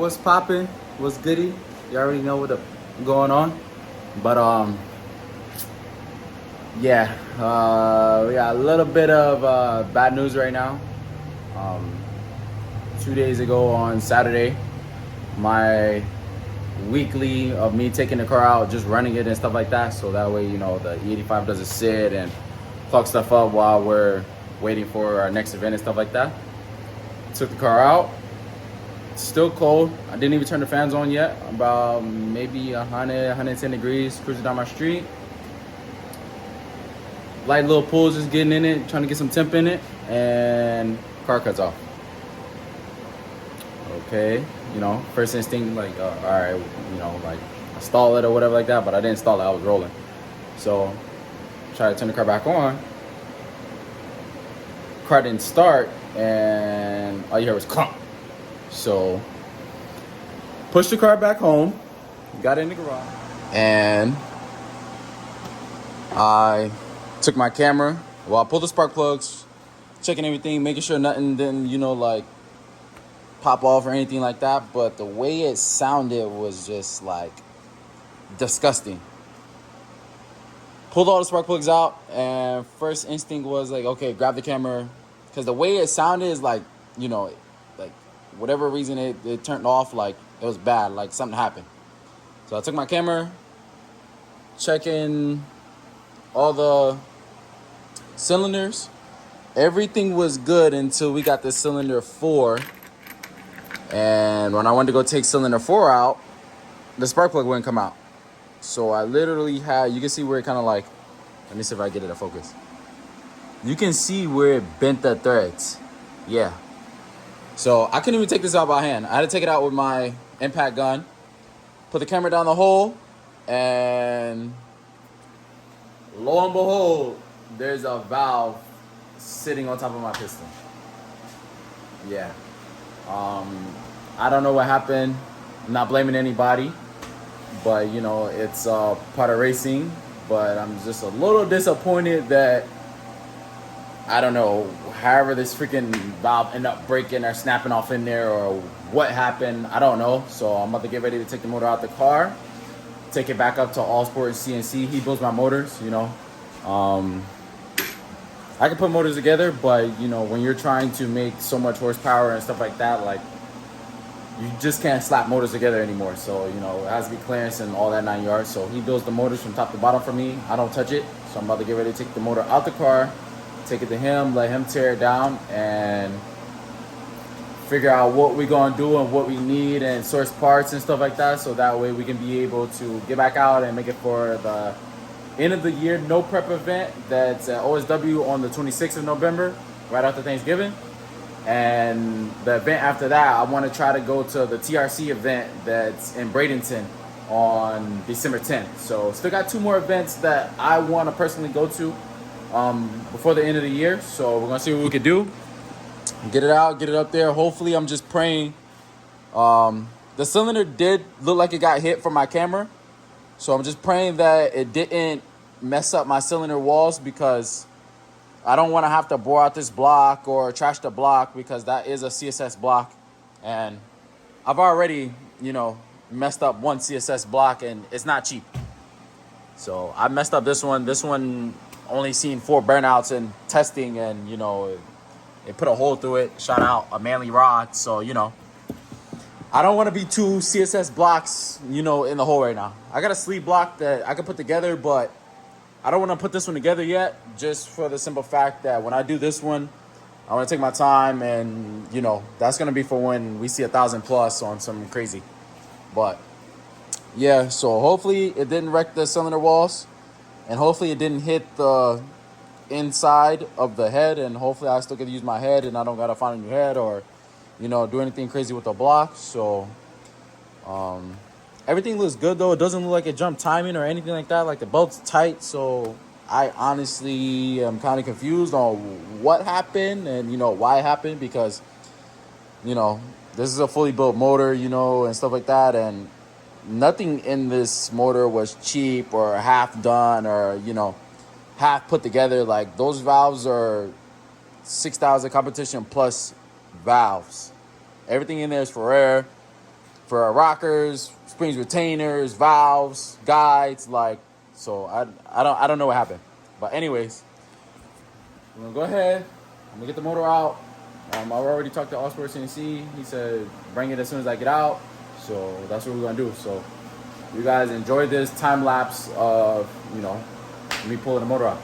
what's popping? What's goody? You already know what's going on. But yeah, we got a little bit of bad news right now. 2 days ago on Saturday, my weekly of me taking the car out, just running it and stuff like that, so that way, you know, the E85 doesn't sit and plug stuff up while we're waiting for our next event and stuff like that. Took the car out. Still cold. I didn't even turn the fans on yet. About maybe 100, 110 degrees, cruising down my street. Light little pulls, just getting in it, trying to get some temp in it, and car cuts off. Okay, you know, first instinct, like, all right, you know, like, I stall it or whatever like that, but I didn't stall it, I was rolling. So, try to turn the car back on. Car didn't start, and all you heard was clunk. So, pushed the car back home, got in the garage, and I took my camera. Well, I pulled the spark plugs, checking everything, making sure nothing didn't, you know, like, pop off or anything like that. But the way it sounded was just, like, disgusting. Pulled all the spark plugs out, and first instinct was, like, okay, grab the camera. Because the way it sounded is, like, you know, like, whatever reason it turned off, like, it was bad, like something happened. So I took my camera, checking all the cylinders. Everything was good until we got the cylinder 4. And when I went to go take cylinder 4 out, the spark plug wouldn't come out. So I literally had, you can see where it kind of like, let me see if I get it to focus. You can see where it bent the threads. Yeah. So I couldn't even take this out by hand. I had to take it out with my impact gun, put the camera down the hole, and lo and behold, there's a valve sitting on top of my piston. Yeah. I don't know what happened. I'm not blaming anybody, but you know, it's part of racing. But I'm just a little disappointed that, I don't know, however this freaking valve ended up breaking or snapping off in there or what happened, I don't know. So I'm about to get ready to take the motor out the car, take it back up to All Sport CNC. He builds my motors, you know. I can put motors together, but you know, when you're trying to make so much horsepower and stuff like that, like, you just can't slap motors together anymore. So, you know, it has to be clearance and all that 9 yards. So he builds the motors from top to bottom for me. I don't touch it. So I'm about to get ready to take the motor out the car, take it to him, let him tear it down, and figure out what we're gonna do and what we need and source parts and stuff like that. So that way we can be able to get back out and make it for the end of the year no prep event that's at OSW on the 26th of November, right after Thanksgiving. And the event after that, I want to try to go to the TRC event that's in Bradenton on December 10th. So still got 2 more events that I want to personally go to before the end of the year. So we're gonna see what we can do. Get it out, get it up there. Hopefully, I'm just praying. The cylinder did look like it got hit from my camera. So I'm just praying that it didn't mess up my cylinder walls, because I don't want to have to bore out this block or trash the block, because that is a CSS block. And I've already, you know, messed up one CSS block, and it's not cheap. So I messed up this one. This one only seen 4 burnouts in testing, and, you know, it put a hole through it, shot out a manly rod. So, you know, I don't want to be 2 CSS blocks, you know, in the hole right now. I got a sleeve block that I can put together, but I don't want to put this one together yet, just for the simple fact that when I do this one, I want to take my time, and, you know, that's going to be for when we see 1,000 plus on some crazy. But yeah, so hopefully it didn't wreck the cylinder walls, and hopefully it didn't hit the inside of the head, and hopefully I still get to use my head and I don't got to find a new head or, you know, do anything crazy with the block. So everything looks good, though. It doesn't look like it jumped timing or anything like that. Like, the belt's tight, so I honestly am kind of confused on what happened and, you know, why it happened, because, you know, this is a fully built motor, you know, and stuff like that, and nothing in this motor was cheap or half done or, you know, half put together. Like, those valves are 6,000 competition plus valves. Everything in there is for air. for our rockers, springs retainers, valves, guides, like. So I don't know what happened, but anyways, we're gonna go ahead. I'm gonna get the motor out. I already talked to Allsport CNC. He said bring it as soon as I get out. So that's what we're gonna do. So you guys enjoy this time lapse of me pulling the motor out.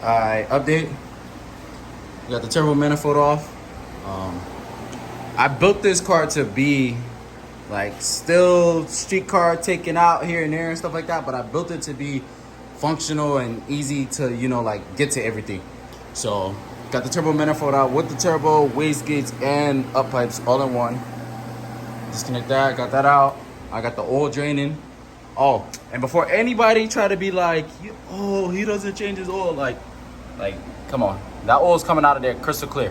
Alright, update. We got the turbo manifold off. I built this car to be like still street car, taken out here and there and stuff like that, but I built it to be functional and easy to like get to everything. So got the turbo manifold out with the turbo, wastegates, and up pipes all in one. Disconnect that, got that out. I got the oil draining. Oh, and before anybody try to be like, oh, he doesn't change his oil, like come on, that oil's coming out of there crystal clear.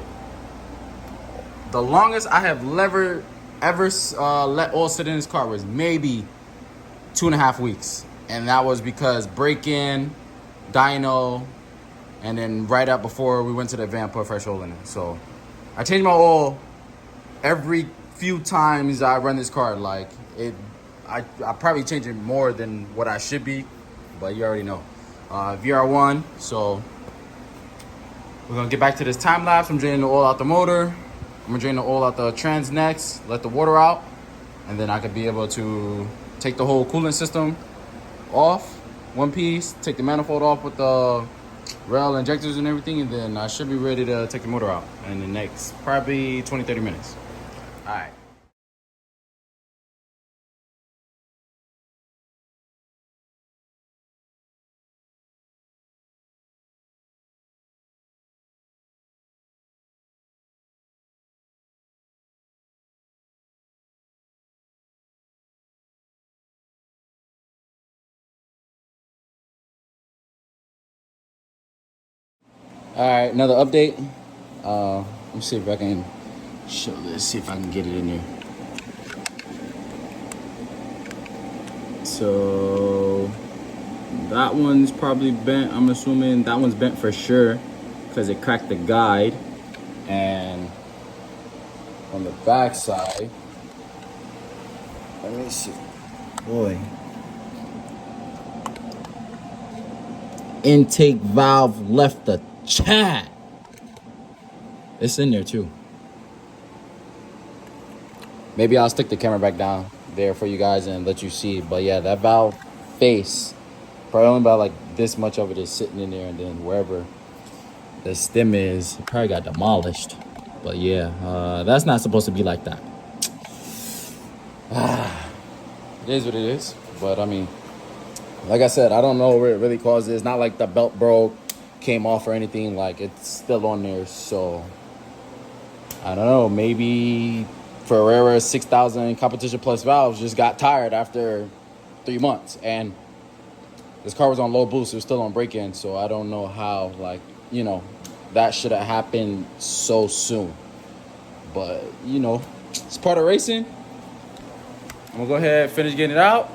The longest I have ever let oil sit in this car was maybe 2.5 weeks, and that was because break-in, dyno, and then right up before we went to the van, put fresh oil in it. So I change my oil every few times I run this car. Like I probably change it more than what I should be, but you already know. VR1. So we're gonna get back to this time lapse. I'm draining the oil out the motor. I'm gonna drain the oil out the trans next, let the water out, and then I could be able to take the whole coolant system off, one piece, take the manifold off with the rail injectors and everything, and then I should be ready to take the motor out in the next probably 20-30 minutes. All right. All right, another update. Let me see if I can show this, see if I can get it in there. So that one's probably bent. I'm assuming that one's bent for sure because it cracked the guide. And on the back side, let me see. Boy. Intake valve left the chat. It's in there too. Maybe I'll stick the camera back down there for you guys and let you see. But yeah, that valve face, probably only about like this much of it is sitting in there, and then wherever the stem is, it probably got demolished. But yeah, that's not supposed to be like that. It is what it is. But I mean, like I said, I don't know where it really caused it. It's not like the belt broke, came off or anything. Like, it's still on there. So I don't know, maybe Ferrera 6000 competition plus valves just got tired after 3 months, and this car was on low boost. It was still on break-in, so I don't know how, like, that should have happened so soon. But it's part of racing. I'm gonna go ahead, finish getting it out,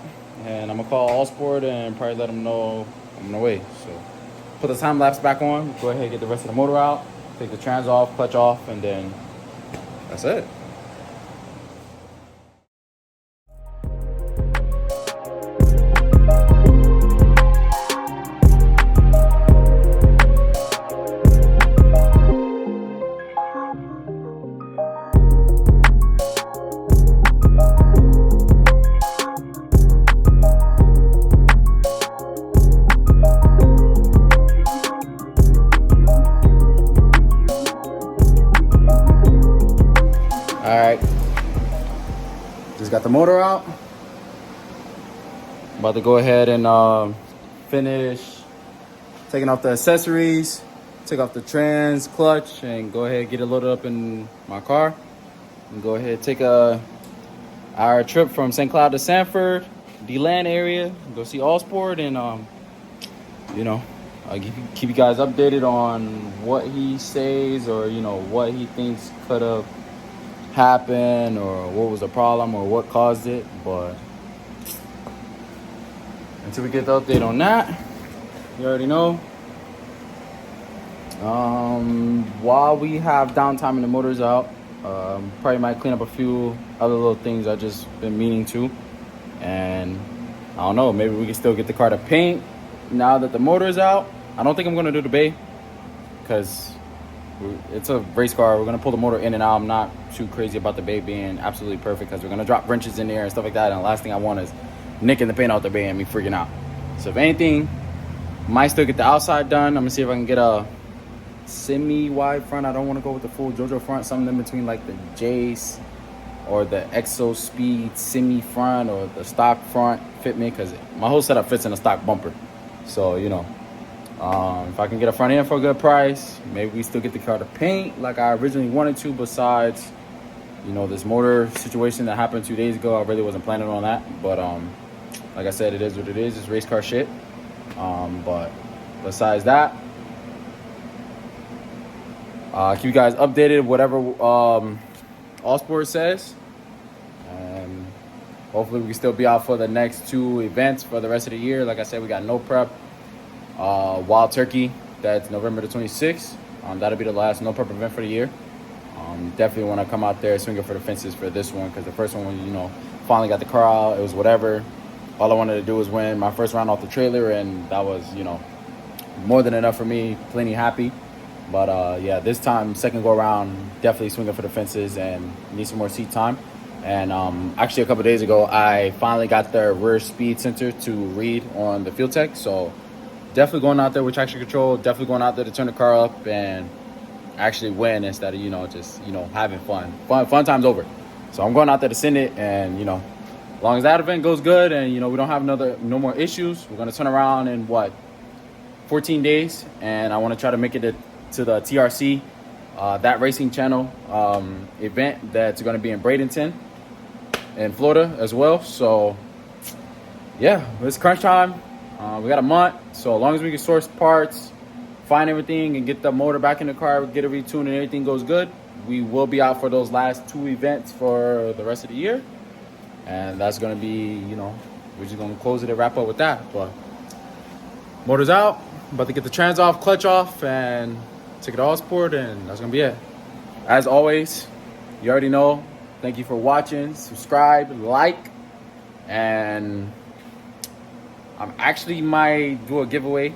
and I'm gonna call Allsport and probably let them know I'm on the way. So put the time lapse back on, go ahead, get the rest of the motor out, take the trans off, clutch off, and then that's it. Alright, just got the motor out. About to go ahead and finish taking off the accessories, take off the trans, clutch, and go ahead and get it loaded up in my car. And go ahead and take our trip from St. Cloud to Sanford, D-Land area, go see Allsport, and I'll keep you guys updated on what he says, or what he thinks could have happened or what was the problem or what caused it. But until we get the update on that, you already know. While we have downtime and the motor's out, probably might clean up a few other little things I just been meaning to. And I don't know, maybe we can still get the car to paint now that the motor's out. I don't think I'm going to do the bay because it's a race car. We're going to pull the motor in and out. I'm not too crazy about the bay being absolutely perfect because we're going to drop wrenches in there and stuff like that. And the last thing I want is nicking the paint out the bay and me freaking out. So if anything, might still get the outside done. I'm going to see if I can get a semi-wide front. I don't want to go with the full JoJo front. Something in between like the Jace or the Exo Speed semi front or the stock front fit me because my whole setup fits in a stock bumper. So, you know, if I can get a front end for a good price, maybe we still get the car to paint like I originally wanted to. Besides, you know, this motor situation that happened 2 days ago, I really wasn't planning on that. But like I said, it is what it is. It's race car shit. But besides that, keep you guys updated, whatever All Sports says. And hopefully we can still be out for the next 2 events for the rest of the year. Like I said, we got no prep. Wild Turkey, that's November the 26th. That'll be the last no prep event for the year. Definitely want to come out there swinging for the fences for this one because the first one, you know, finally got the car out. It was whatever. All I wanted to do was win my first round off the trailer, and that was, you know, more than enough for me. Plenty happy. But yeah, this time, second go around, definitely swinging for the fences and need some more seat time. And actually, a couple days ago, I finally got the rear speed sensor to read on the Fuel Tech. So definitely going out there with traction control. Definitely going out there to turn the car up and actually win instead of, you know, just, you know, having fun. Fun time's over. So I'm going out there to send it, and, you know, as long as that event goes good and, you know, we don't have no more issues, we're going to turn around in 14 days, and I want to try to make it to the TRC, that racing channel event that's going to be in Bradenton in Florida as well. So yeah, it's crunch time. We got a month, so as long as we can source parts, find everything, and get the motor back in the car, get it retuned, and everything goes good, we will be out for those last 2 events for the rest of the year. And that's going to be, you know, we're just going to close it and wrap up with that. But motor's out, about to get the trans off, clutch off, and take it all sport, and that's going to be it. As always, you already know, thank you for watching, subscribe, like, and I'm actually might do a giveaway.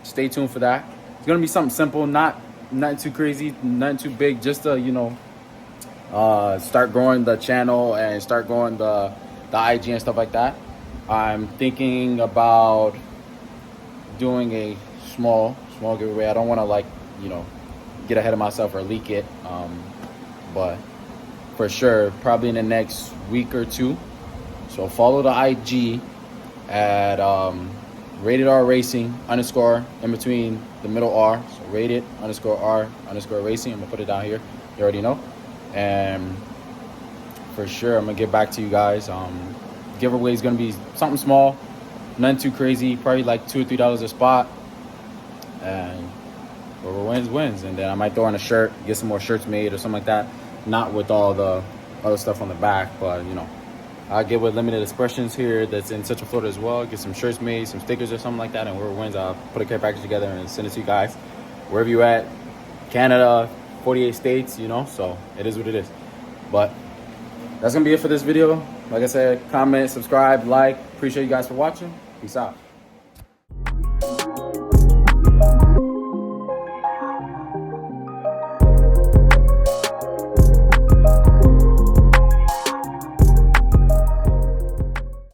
Stay tuned for that. It's going to be something simple, nothing too crazy, nothing too big, just to, you know, start growing the channel and start growing the IG and stuff like that. I'm thinking about doing a small giveaway. I don't want to, like, you know, get ahead of myself or leak it, but for sure probably in the next week or 2. So follow the IG at rated R Racing _ in between the middle R, so rated _R _ racing. I'm gonna put it down here, you already know. And for sure I'm gonna get back to you guys. Giveaway is gonna be something small, nothing too crazy, probably like $2 or $3 a spot, and whoever wins. And then I might throw in a shirt, get some more shirts made or something like that, not with all the other stuff on the back, but, you know, I'll get with Limited Expressions here that's in Central Florida as well, get some shirts made, some stickers or something like that, and whoever wins, I'll put a care package together and send it to you guys wherever you at, Canada, 48 states, you know. So it is what it is. But that's gonna be it for this video. Like I said, comment, subscribe, like. Appreciate you guys for watching. Peace out.